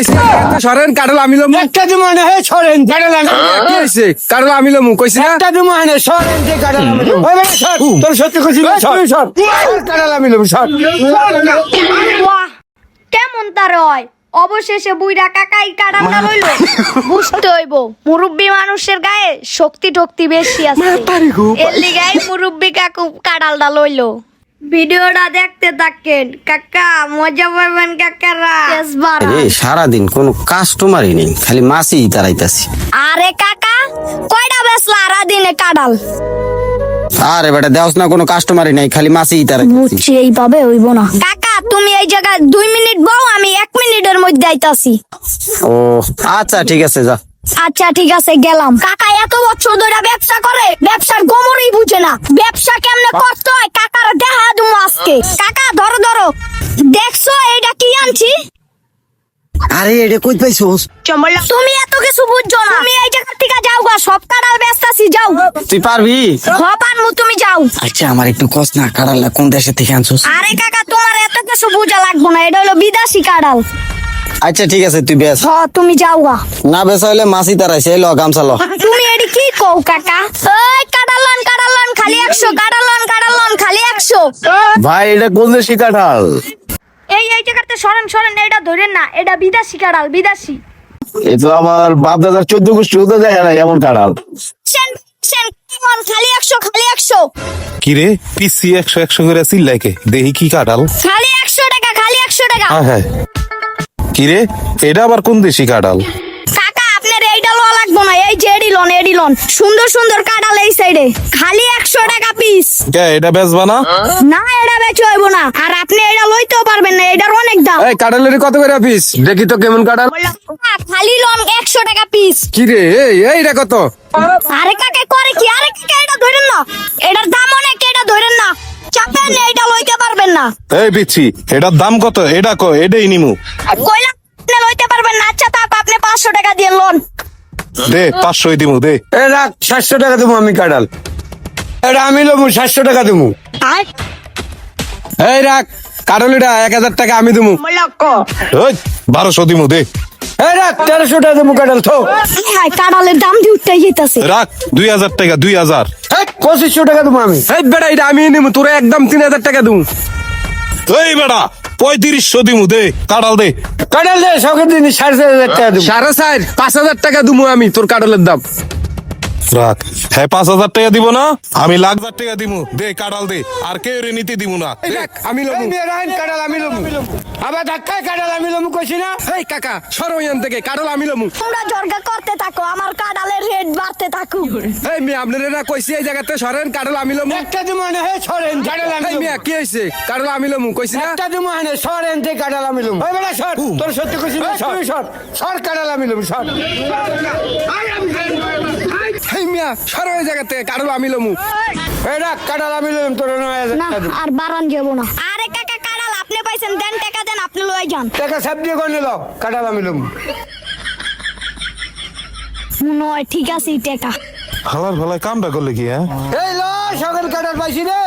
কইছি সরেন কাটল আমি লমু একটা মানে হে সরেন কাটাল আমি কি হইছে কাটল আমি লমু কইছি না একটা মানে সরেন যে কাটাল আমি ওই বেটা সর তোর সত্যি কইছি সর সর কাটাল আমি সর বাহ কেমন তার হয় অবশেষে বুইরা কাকাই কাটালটা লইলো বুঝতে হইব মুরব্বী মানুষের গায়ে শক্তি টক্তি বেশি আছে এর লিগাই মুরব্বী কাকু কাটালটা লইলো ভিডিওটা দেখতে থাকেন কাকা মজা পাবেন কাকারা রে সারাদিন কোনো কাস্টমারই নেই, খালি মাছই তারাইতাছি। আরে কাকা কয়টা বেচলা আরা দিনে কাটাল আরে বেটা দেওস না, কোনো কাস্টমারই নাই, খালি মাছই তারাইতাছি। বুঝছি এইভাবে হইব না কাকা তুমি এই জায়গায় 2 মিনিট বউ আমি 1 মিনিটের মধ্যে আইতাছি ও আচ্ছা ঠিক আছে, যা। আচ্ছা ঠিক আছে গেলাম কাকা এত বছর ধরে ব্যবসা করে ব্যবসার গোমরই বুঝে না ব্যবসা কেমনে করতে হয় কাকার দেখা দুমু আজকে কাকা ধরো ধরো দেখছো এইটা কি আনছি আরে এটা কই পাইছস? তুমি এত কিছু বুঝছো না তুমি এই জায়গা থেকে যাও গা সব কাটাল ব্যস্তাছি যাও তুই পারবি? পারমু তুমি যাও আচ্ছা আমার একটু কস না, কাড়াল্লা কোন দেশে থেকে আনছস? আরে কাকা তোমার এত কিছু বুঝা লাগবো না এটা হলো বিদেশি কাটাল আচ্ছা ঠিক আছে, তুই বেশ। তুমি যাও গা না বেচা হইলে মাছই তারাইছে, ল গামছা ল। তুমি এডি কি কও কাকা ওই কাটালন খালি 100 কাটালন খালি 100 ভাই এটা কোন দেশি কাঁঠাল? এই জায়গাতে সরেন এটা ধরেন না এটা বিদেশি কাটাল বিদেশি এ তো আমার বাপ দাদার 14 গোষ্ঠী হতে যায় না এমন কাঁঠাল। কেমন খালি 100 কি রে পিসি 100 করে চিল্লাইকে দেখি কি কাঁঠাল। খালি 100 টাকা হ্যাঁ হ্যাঁ, কি রে এটা আবার কোন দেশি কাঁঠাল? কাকা আপনার এইটা লওয়া লাগবো না এই যে এডিলন সুন্দর সুন্দর কাটাল এই সাইডে খালি 100 টাকা পিস কে এটা বেচবা না? না এটা বেচে হইব না আর আপনি এটা লইতেও পারবেন না এটার অনেক দাম এই কাটলের কত করে পিস দেখি তো কেমন কাটাল খালি লন 100 টাকা পিস কি রে এইটা কত আরে কাকা করে কি আরে কাকা এটা ধরেন না এটার দাম অনেক এটা ধরেন না চাপেন না এটা লইতে পারবেন না এই পিচ্ছি এটার দাম কত? এটা কো এটাই নিমু। কইলা আপনি লইতে পারবেন না আচ্ছা তাপ আপনি 500 টাকা দিয়ে লোন দে 500 দিমু দে। এ রাখ 700 টাকা দেবো আমি কাটাল এটা আমি লমু 700 টাকা দেবো আর এই রাখ কাটলিটা 1000 টাকা আমি দেবো ওই 1200 দিমু দে। এ রাখ 1300 টাকা দেবো কাটাল তো হাই কাটালের দাম দিয়ে উঠতে যেতেছে রাখ 2000 টাকা 2000। 2500 টাকা দেবো আমি এই বেটা এটা আমি নেবো তোরে একদম 3000 টাকা দেবো এই বেটা 3500 দিমু দে, কাঁঠাল দে। কাটাল দে সকের দিন 4500 টাকা দেবো 4.5 5000 টাকা দেবো আমি তোর কাটলের দাম রাখ হ্যাঁ 5000 টাকা দিব না, আমি 1,00,000 টাকা দিমু দে, কাঁঠাল দে। আর কেউ রে নিতে দিব না। এই রাখ আমি এই লমু মেয়ে রাইন কাটাল আমি লমু আবার ধাক্কায় কাটাল আমি লমু কইছি না এই কাকা সরো এখান থেকে কাটল আমি লমু তোমরা জর্গা করতে থাকো আমার কাটালের রেট বাড়তে থাকুক এই মিয়া আপনারা না কইছি এই জায়গাতে সরেন কাটল আমি লমু একটা মানে হে সরেন কাটাল আমি এই মিয়া কি হইছে কাটল আমি লমু কইছি না একটা মানে সরেন যে কাটাল আমি লমু ওই বেটা সর তোর সত্যি কইছি না সর কাটাল আমি লমু সর এই মিয়া সরো এই জায়গাতে কাটল আমি লমু এই রাখ কাটাল আমি লমু তোর 9000 না টাকা দেবো আর বাড়ান যাব না আরে কাকা কাটাল আপনি পাইছেন দেন টাকা দেন আপনি লই যান টাকা সব দিয়ে কোন নিল কাটাল আমি লমু নয় ঠিক আছে টাকা হালার ভালাই কামটা করলে কি? হ্যাঁ এই ল সকাল কাটাল পাইছি রে